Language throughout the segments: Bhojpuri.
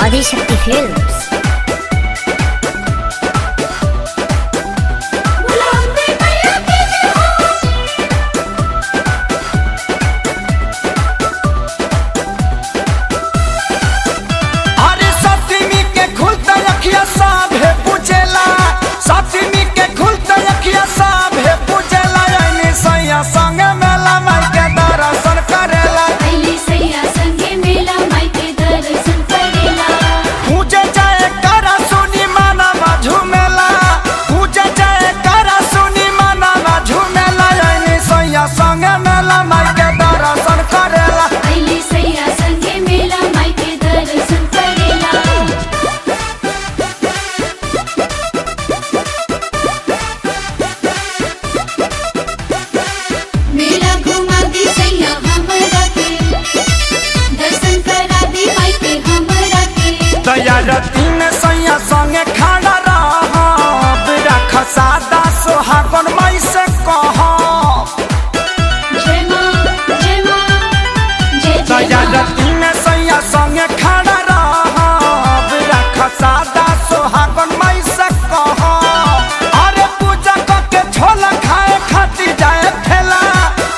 आदिशक्ति फिल्म्स। तीन सैया संगे खड़ा रहब, रख सादा सोहागन मई से कहब। तीन सैया संगे खड़ा रहब, रख सादा सोहागन मई से कहब। अरे पूजा करके छोला खाए खातिर जाए ठेला,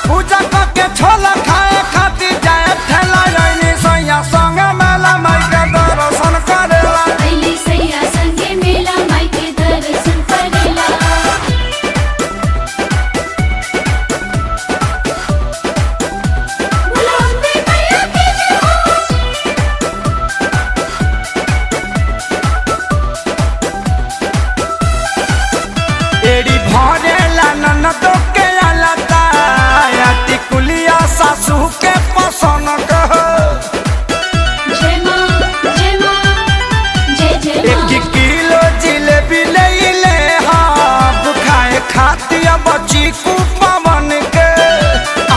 पूजा करके छोला खाए खातिर जाए ठेला। यानी सैया संगे मेला माई के दर्शन करे। ननदो के अलता टिकुलिया सासू के पसंद कह। एक किलो जिलेबी ले ले हाँ खाए खातिर बची पवन के।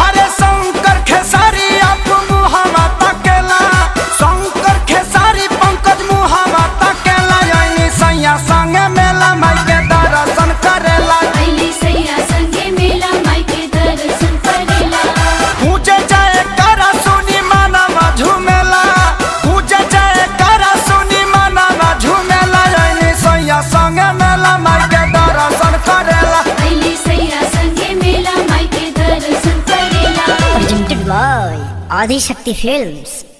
अरे शंकर खेसारी आप मुहावा तकेला, शंकर खेसारी पंकज मुहावा तकेला। यानी सैया संगे मेला माई के दर्शन करेला। आदिशक्ति फिल्म्स।